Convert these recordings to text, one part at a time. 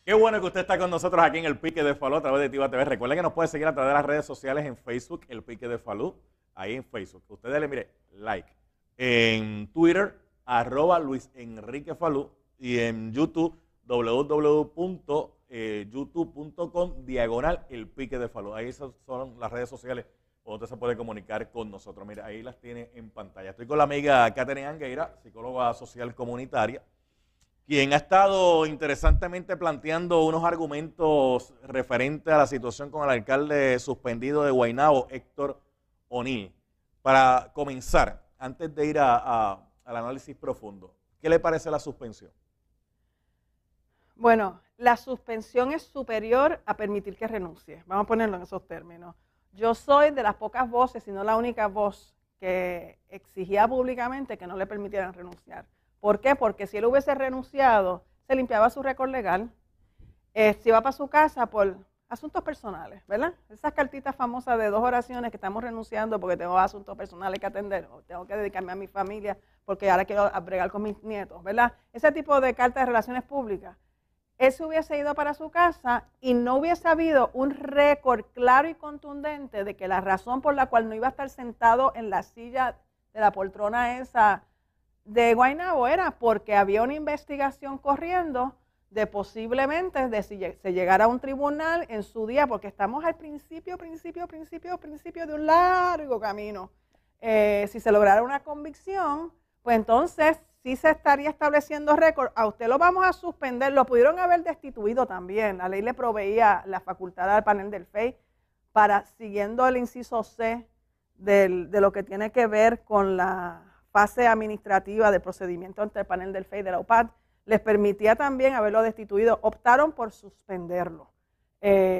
Qué bueno que usted está con nosotros aquí en El Pique de Falú a través de Tiva TV. Recuerden que nos puede seguir a través de las redes sociales en Facebook, El Pique de Falú, ahí en Facebook. Usted dele, mire, like. En Twitter, @Luis Enrique Falú, y en YouTube, www.youtube.com/El Pique de Falú. Ahí son las redes sociales donde usted se puede comunicar con nosotros. Mira, ahí las tiene en pantalla. Estoy con la amiga Catherine Angueira, psicóloga social comunitaria, quien ha estado interesantemente planteando unos argumentos referentes a la situación con el alcalde suspendido de Guaynabo, Héctor O'Neill. Para comenzar, antes de ir al análisis profundo, ¿qué le parece la suspensión? Bueno, la suspensión es superior a permitir que renuncie. Vamos a ponerlo en esos términos. Yo soy de las pocas voces, si no la única voz, que exigía públicamente que no le permitieran renunciar. ¿Por qué? Porque si él hubiese renunciado, se limpiaba su récord legal, se iba para su casa por asuntos personales, ¿verdad? Esas cartitas famosas de 2 oraciones que estamos renunciando porque tengo asuntos personales que atender, o tengo que dedicarme a mi familia porque ahora quiero bregar con mis nietos, ¿verdad? Ese tipo de cartas de relaciones públicas. Él se hubiese ido para su casa y no hubiese habido un récord claro y contundente de que la razón por la cual no iba a estar sentado en la silla de la poltrona esa de Guaynabo era porque había una investigación corriendo de posiblemente de si se llegara a un tribunal en su día, porque estamos al principio de un largo camino. Si se lograra una convicción, pues entonces sí se estaría estableciendo récord. A usted lo vamos a suspender, lo pudieron haber destituido también. La ley le proveía la facultad al panel del FEI para, siguiendo el inciso C de lo que tiene que ver con la fase administrativa del procedimiento ante el panel del FEI de la UPAD, les permitía también haberlo destituido. Optaron por suspenderlo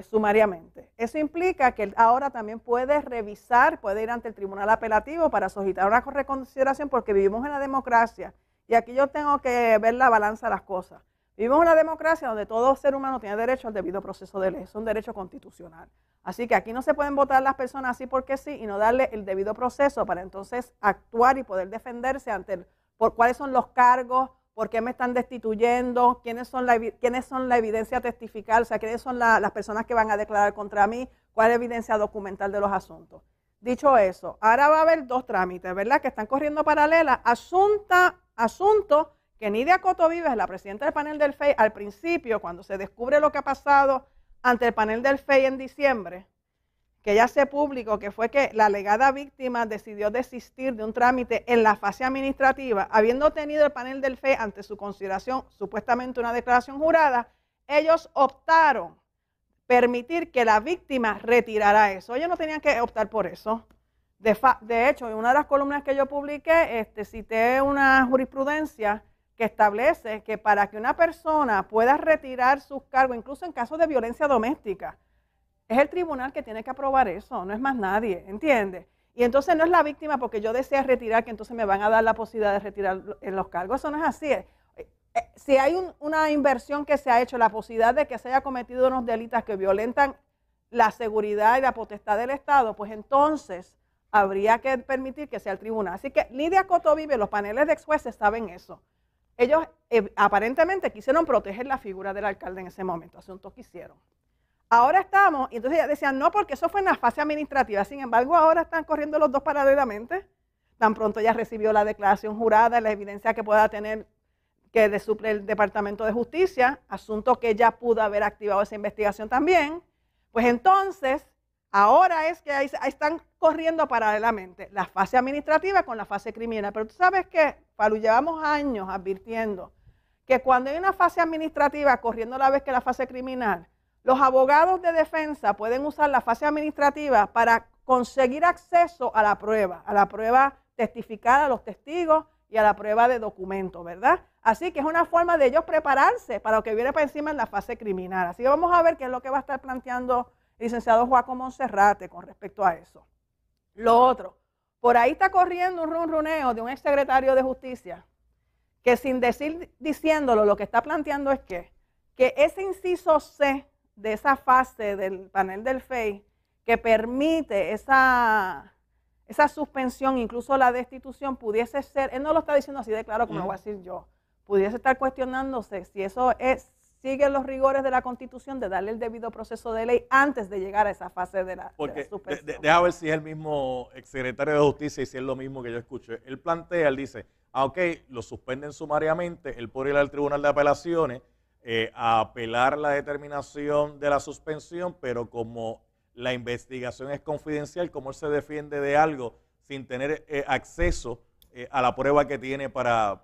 sumariamente. Eso implica que él ahora también puede revisar, puede ir ante el tribunal apelativo para solicitar una reconsideración, porque vivimos en la democracia y aquí yo tengo que ver la balanza de las cosas. Vivimos en una democracia donde todo ser humano tiene derecho al debido proceso de ley, es un derecho constitucional. Así que aquí no se pueden votar las personas así porque sí y no darle el debido proceso para entonces actuar y poder defenderse ante por cuáles son los cargos, por qué me están destituyendo, quiénes son la evidencia testifical, o sea, quiénes son las personas que van a declarar contra mí, cuál es la evidencia documental de los asuntos. Dicho eso, ahora va a haber 2 trámites, ¿verdad?, que están corriendo paralelas. Asunto que Nidia Coto Vives, la presidenta del panel del FEI, al principio, cuando se descubre lo que ha pasado ante el panel del FEI en diciembre, que ya se publicó, que fue que la alegada víctima decidió desistir de un trámite en la fase administrativa, habiendo tenido el panel del FEI ante su consideración supuestamente una declaración jurada, ellos optaron permitir que la víctima retirara eso. Ellos no tenían que optar por eso. De hecho, en una de las columnas que yo publiqué, cité una jurisprudencia que establece que para que una persona pueda retirar sus cargos, incluso en casos de violencia doméstica, es el tribunal que tiene que aprobar eso, no es más nadie, ¿entiende? Y entonces no es la víctima porque yo deseo retirar que entonces me van a dar la posibilidad de retirar los cargos, eso no es así. Si hay una inversión que se ha hecho, la posibilidad de que se haya cometido unos delitos que violentan la seguridad y la potestad del Estado, pues entonces habría que permitir que sea el tribunal. Así que Nidia Coto Vives, los paneles de ex jueces saben eso. Ellos aparentemente quisieron proteger la figura del alcalde en ese momento, asunto que hicieron. Ahora estamos, y entonces decían, no, porque eso fue en la fase administrativa. Sin embargo, ahora están corriendo los 2 paralelamente. Tan pronto ya recibió la declaración jurada, la evidencia que pueda tener que le suple el Departamento de Justicia, asunto que ya pudo haber activado esa investigación también. Pues entonces, ahora es que ahí están corriendo paralelamente la fase administrativa con la fase criminal. Pero tú sabes que, Falú, llevamos años advirtiendo que cuando hay una fase administrativa corriendo a la vez que la fase criminal, los abogados de defensa pueden usar la fase administrativa para conseguir acceso a la prueba testificada, a los testigos y a la prueba de documentos, ¿verdad? Así que es una forma de ellos prepararse para lo que viene para encima en la fase criminal. Así que vamos a ver qué es lo que va a estar planteando el licenciado Joaco Monserrate con respecto a eso. Lo otro, por ahí está corriendo un runruneo de un exsecretario de Justicia que sin diciéndolo, lo que está planteando es que ese inciso C de esa fase del panel del FEI que permite esa suspensión, incluso la destitución, pudiese ser, él no lo está diciendo así de claro como lo voy a decir yo, pudiese estar cuestionándose si eso sigue los rigores de la Constitución de darle el debido proceso de ley antes de llegar a esa fase de la suspensión. Deja ver si es el mismo exsecretario de Justicia y si es lo mismo que yo escuché. Él plantea, él dice, ok, lo suspenden sumariamente, él puede ir al Tribunal de Apelaciones a apelar la determinación de la suspensión, pero como la investigación es confidencial, como él se defiende de algo sin tener acceso a la prueba que tiene para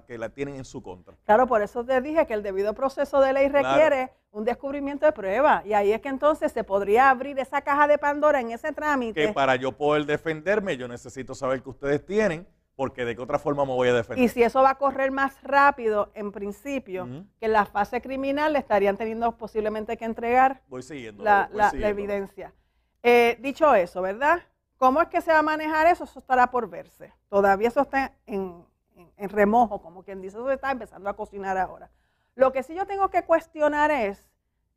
que la tienen en su contra. Claro, por eso te dije que el debido proceso de ley requiere un descubrimiento de prueba, y ahí es que entonces se podría abrir esa caja de Pandora en ese trámite. Que para yo poder defenderme, yo necesito saber que ustedes tienen, porque de qué otra forma me voy a defender. Y si eso va a correr más rápido, en principio, que en la fase criminal le estarían teniendo posiblemente que entregar la evidencia. Dicho eso, ¿verdad? ¿Cómo es que se va a manejar eso? Eso estará por verse. Todavía eso está en remojo, como quien dice, eso se está empezando a cocinar ahora. Lo que sí yo tengo que cuestionar es,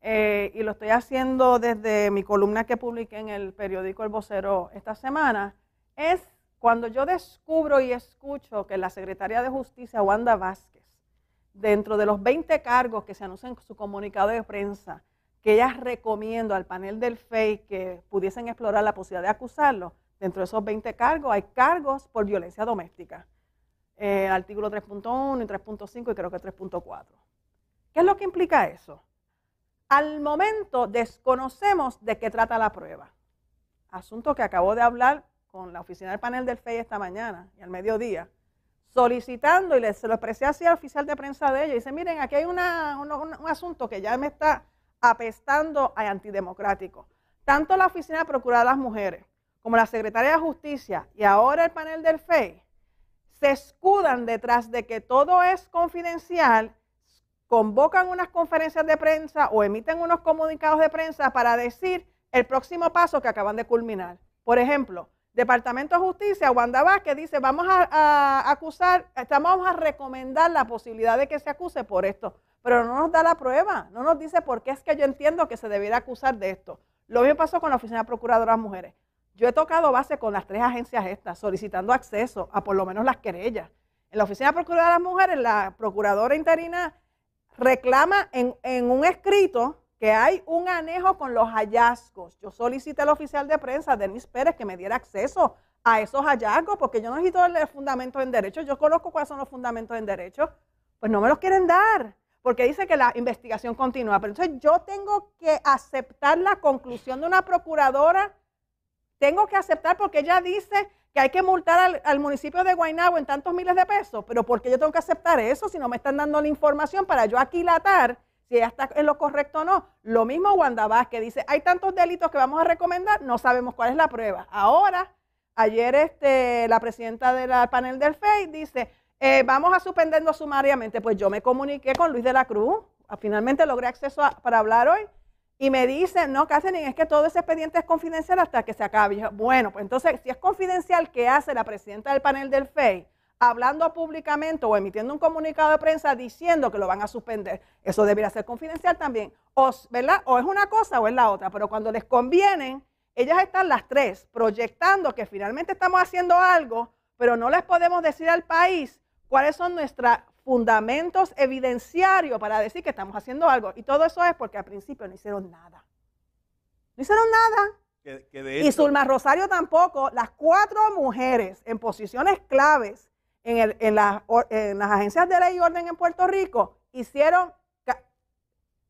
y lo estoy haciendo desde mi columna que publiqué en el periódico El Vocero esta semana, es cuando yo descubro y escucho que la secretaria de Justicia, Wanda Vázquez, dentro de los 20 cargos que se anuncian en su comunicado de prensa, que ella recomienda al panel del FEI que pudiesen explorar la posibilidad de acusarlo, dentro de esos 20 cargos hay cargos por violencia doméstica, artículo 3.1 y 3.5 y creo que 3.4. ¿Qué es lo que implica eso? Al momento desconocemos de qué trata la prueba, asunto que acabo de hablar con la oficina del panel del FEI esta mañana y al mediodía, solicitando, y se lo expresé así al oficial de prensa de ella, y dice, miren, aquí hay un asunto que ya me está apestando a antidemocrático. Tanto la oficina de Procuraduría de las Mujeres como la Secretaría de Justicia y ahora el panel del FEI se escudan detrás de que todo es confidencial, convocan unas conferencias de prensa o emiten unos comunicados de prensa para decir el próximo paso que acaban de culminar. Por ejemplo, Departamento de Justicia, Wanda Vázquez dice, vamos a acusar, vamos a recomendar la posibilidad de que se acuse por esto, pero no nos da la prueba, no nos dice por qué es que yo entiendo que se debiera acusar de esto. Lo mismo pasó con la Oficina de Procuradora de las Mujeres. Yo he tocado base con las 3 agencias estas, solicitando acceso a por lo menos las querellas. En la Oficina de Procuradora de las Mujeres, la Procuradora interina reclama en un escrito que hay un anejo con los hallazgos. Yo solicité al oficial de prensa, Denis Pérez, que me diera acceso a esos hallazgos, porque yo no necesito el fundamento en derecho, yo conozco cuáles son los fundamentos en derecho, pues no me los quieren dar, porque dice que la investigación continúa. Pero entonces yo tengo que aceptar la conclusión de una procuradora, tengo que aceptar porque ella dice que hay que multar al municipio de Guaynabo en tantos miles de pesos, pero ¿por qué yo tengo que aceptar eso si no me están dando la información para yo aquilatar si ella está en lo correcto o no? Lo mismo Wanda Vázquez dice, hay tantos delitos que vamos a recomendar, no sabemos cuál es la prueba. Ahora, ayer la presidenta del panel del FEI dice, vamos a suspenderlo sumariamente. Pues yo me comuniqué con Luis de la Cruz, finalmente logré acceso para hablar hoy, y me dice, no, Catherine, es que todo ese expediente es confidencial hasta que se acabe. Y yo, bueno, pues entonces, si es confidencial, ¿qué hace la presidenta del panel del FEI? Hablando públicamente o emitiendo un comunicado de prensa diciendo que lo van a suspender. Eso debería ser confidencial también, ¿verdad? O es una cosa o es la otra, pero cuando les convienen, ellas están las 3 proyectando que finalmente estamos haciendo algo, pero no les podemos decir al país cuáles son nuestros fundamentos evidenciarios para decir que estamos haciendo algo. Y todo eso es porque al principio no hicieron nada. No hicieron nada. Que de hecho, y Zulma Rosario tampoco. Las 4 mujeres en posiciones claves en las agencias de ley y orden en Puerto Rico hicieron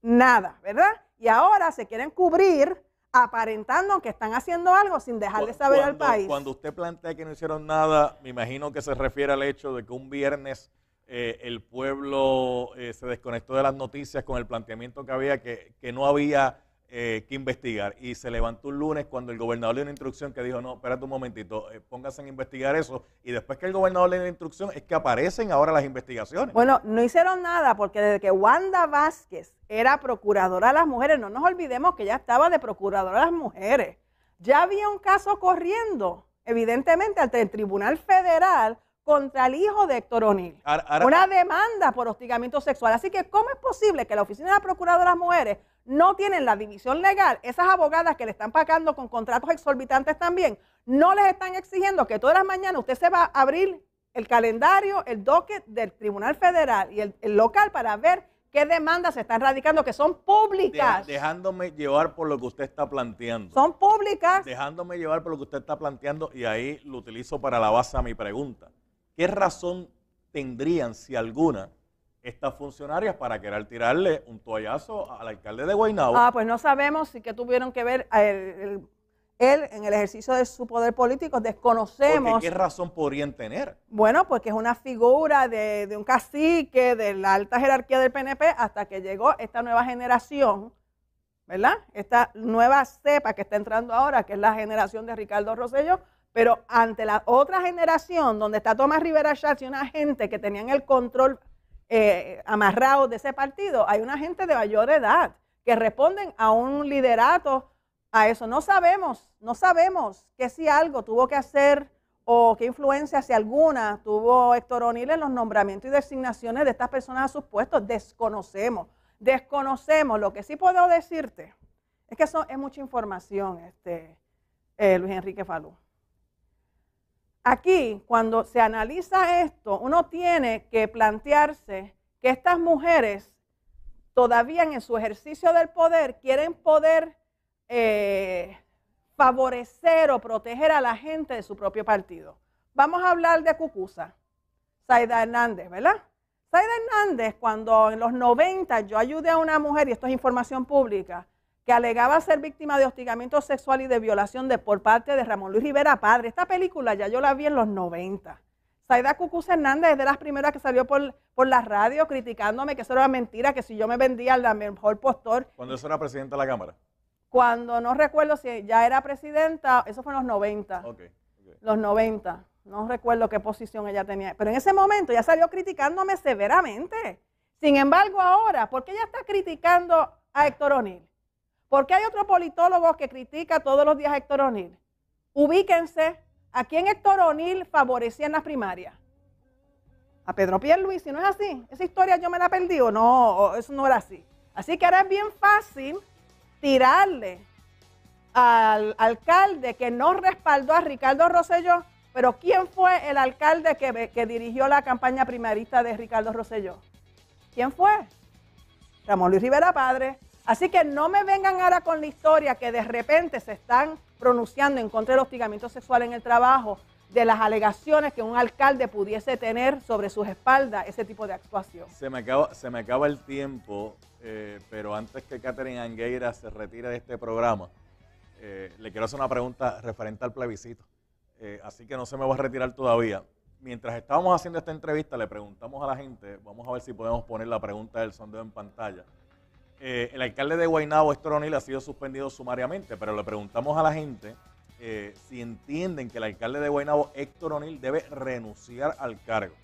nada, ¿verdad? Y ahora se quieren cubrir aparentando que están haciendo algo sin dejarle saber al país. Cuando usted plantea que no hicieron nada, me imagino que se refiere al hecho de que un viernes el pueblo se desconectó de las noticias con el planteamiento que había que no había que investigar, y se levantó un lunes cuando el gobernador dio una instrucción que dijo, no, espérate un momentito, pónganse a investigar eso, y después que el gobernador le dio la instrucción es que aparecen ahora las investigaciones. Bueno, no hicieron nada porque desde que Wanda Vázquez era procuradora de las mujeres, no nos olvidemos que ella estaba de procuradora de las mujeres, ya había un caso corriendo, evidentemente, ante el Tribunal Federal contra el hijo de Héctor O'Neill, una demanda por hostigamiento sexual. Así que, ¿cómo es posible que la Oficina de la Procuradora de las Mujeres no tienen la división legal? Esas abogadas que le están pagando con contratos exorbitantes también, no les están exigiendo que todas las mañanas usted se va a abrir el calendario, el docket del Tribunal Federal y el local para ver qué demandas se están radicando que son públicas. Dejándome llevar por lo que usted está planteando. Son públicas. Dejándome llevar por lo que usted está planteando, y ahí lo utilizo para la base a mi pregunta. ¿Qué razón tendrían, si alguna, estas funcionarias para querer tirarle un toallazo al alcalde de Guaynabo? Pues no sabemos si que tuvieron que ver él en el ejercicio de su poder político, desconocemos. Porque ¿qué razón podrían tener? Bueno, porque es una figura de un cacique de la alta jerarquía del PNP hasta que llegó esta nueva generación, ¿verdad? Esta nueva cepa que está entrando ahora, que es la generación de Ricardo Rosselló, pero ante la otra generación, donde está Tomás Rivera Schatz y una gente que tenían el control amarrado de ese partido, hay una gente de mayor edad que responden a un liderato, a eso. No sabemos que si algo tuvo que hacer o qué influencia, si alguna, tuvo Héctor O'Neill en los nombramientos y designaciones de estas personas a sus puestos. Desconocemos. Lo que sí puedo decirte es que eso es mucha información, Luis Enrique Falú. Aquí, cuando se analiza esto, uno tiene que plantearse que estas mujeres todavía en su ejercicio del poder quieren poder favorecer o proteger a la gente de su propio partido. Vamos a hablar de Cucuza, Zaida Hernández, ¿verdad? Zaida Hernández, cuando en los 90 yo ayudé a una mujer, y esto es información pública, que alegaba ser víctima de hostigamiento sexual y de violación por parte de Ramón Luis Rivera Padre. Esta película ya yo la vi en los 90. Zaida Cucuza Hernández es de las primeras que salió por la radio criticándome que eso era mentira, que si yo me vendía al mejor postor. ¿Cuándo eso era presidenta de la Cámara? Cuando no recuerdo si ya era presidenta, eso fue en los 90. Okay. Los 90. No recuerdo qué posición ella tenía. Pero en ese momento ya salió criticándome severamente. Sin embargo, ahora, ¿por qué ella está criticando a Héctor O'Neill? ¿Por qué hay otro politólogo que critica todos los días a Héctor O'Neill? Ubíquense, ¿a quién Héctor O'Neill favorecía en las primarias? A Pedro Pierluisi, ¿no es así? Esa historia yo me la perdí o no, eso no era así. Así que ahora es bien fácil tirarle al alcalde que no respaldó a Ricardo Rosselló, pero ¿quién fue el alcalde que dirigió la campaña primarista de Ricardo Rosselló? ¿Quién fue? Ramón Luis Rivera Padre. Así que no me vengan ahora con la historia que de repente se están pronunciando en contra del hostigamiento sexual en el trabajo, de las alegaciones que un alcalde pudiese tener sobre sus espaldas, ese tipo de actuación. Se me acaba el tiempo, pero antes que Catherine Angueira se retire de este programa, le quiero hacer una pregunta referente al plebiscito. Así que no se me va a retirar todavía. Mientras estábamos haciendo esta entrevista, le preguntamos a la gente, vamos a ver si podemos poner la pregunta del sondeo en pantalla. El alcalde de Guaynabo, Héctor O'Neill, ha sido suspendido sumariamente, pero le preguntamos a la gente si entienden que el alcalde de Guaynabo, Héctor O'Neill, debe renunciar al cargo,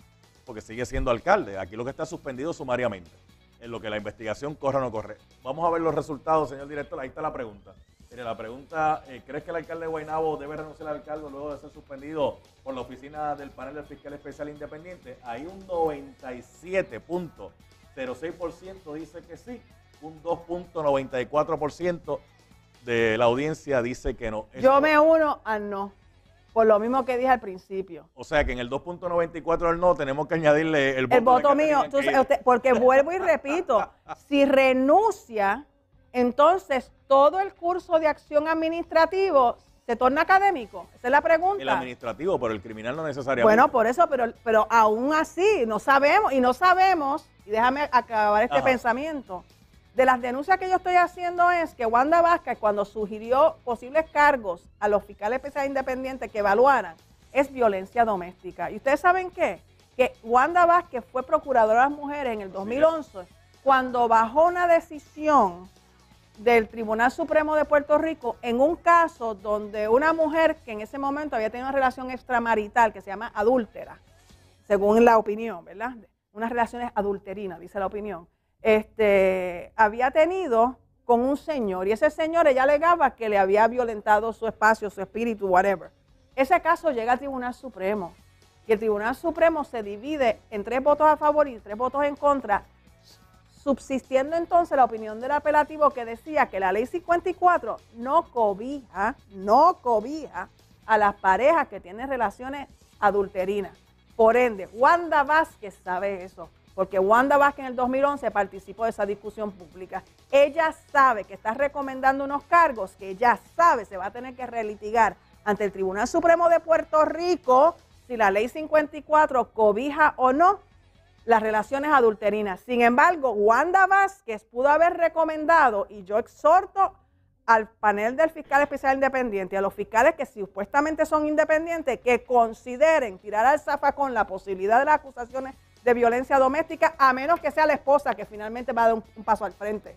porque sigue siendo alcalde. Aquí lo que está suspendido sumariamente, en lo que la investigación corre o no corre. Vamos a ver los resultados, señor director. Ahí está la pregunta. Mire, la pregunta, ¿crees que el alcalde de Guaynabo debe renunciar al cargo luego de ser suspendido por la oficina del panel del fiscal especial independiente? Hay un 97.06% dice que sí, un 2.94% de la audiencia dice que no. Yo me uno al no, por lo mismo que dije al principio. O sea que en el 2.94 del no tenemos que añadirle el voto mío, porque vuelvo y repito, si renuncia, entonces todo el curso de acción administrativo se torna académico. Esa es la pregunta. El administrativo, pero el criminal no necesariamente. Bueno, por eso, pero aún así no sabemos, y déjame acabar este pensamiento. De las denuncias que yo estoy haciendo es que Wanda Vázquez, cuando sugirió posibles cargos a los fiscales especiales independientes que evaluaran, es violencia doméstica. ¿Y ustedes saben qué? Que Wanda Vázquez fue procuradora de las mujeres en el 2011, cuando bajó una decisión del Tribunal Supremo de Puerto Rico en un caso donde una mujer que en ese momento había tenido una relación extramarital que se llama adúltera, según la opinión, ¿verdad? Unas relaciones adulterinas, dice la opinión. Había tenido con un señor, y ese señor, ella alegaba que le había violentado su espacio, su espíritu, whatever. Ese caso llega al Tribunal Supremo, y el Tribunal Supremo se divide en 3 votos a favor y 3 votos en contra, subsistiendo entonces la opinión del apelativo que decía que la Ley 54 no cobija a las parejas que tienen relaciones adulterinas. Por ende, Wanda Vázquez sabe eso. porque Wanda Vázquez en el 2011 participó de esa discusión pública. Ella sabe que está recomendando unos cargos que ella sabe se va a tener que relitigar ante el Tribunal Supremo de Puerto Rico si la Ley 54 cobija o no las relaciones adulterinas. Sin embargo, Wanda Vázquez pudo haber recomendado, y yo exhorto al panel del fiscal especial independiente y a los fiscales que supuestamente son independientes, que consideren tirar al zafacón la posibilidad de las acusaciones de violencia doméstica, a menos que sea la esposa que finalmente va a dar un paso al frente.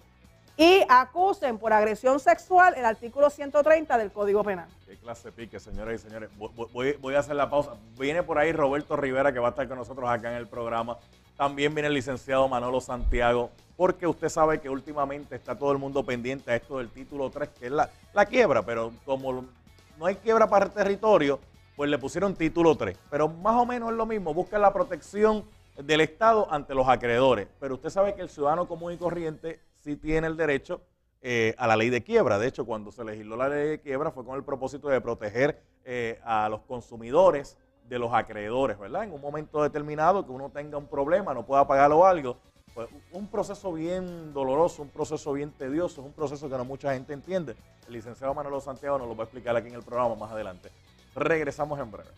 Y acusen por agresión sexual el artículo 130 del Código Penal. Qué clase de pique, señoras y señores. Voy a hacer la pausa. Viene por ahí Roberto Rivera, que va a estar con nosotros acá en el programa. También viene el licenciado Manolo Santiago, porque usted sabe que últimamente está todo el mundo pendiente a esto del título 3, que es la quiebra, pero como no hay quiebra para el territorio, pues le pusieron título 3. Pero más o menos es lo mismo, buscan la protección del Estado ante los acreedores. Pero usted sabe que el ciudadano común y corriente sí tiene el derecho a la ley de quiebra. De hecho, cuando se legisló la ley de quiebra fue con el propósito de proteger a los consumidores de los acreedores, ¿verdad? En un momento determinado que uno tenga un problema, no pueda pagarlo o algo, pues un proceso bien doloroso, un proceso bien tedioso, un proceso que no mucha gente entiende. El licenciado Manolo Santiago nos lo va a explicar aquí en el programa más adelante. Regresamos en breve.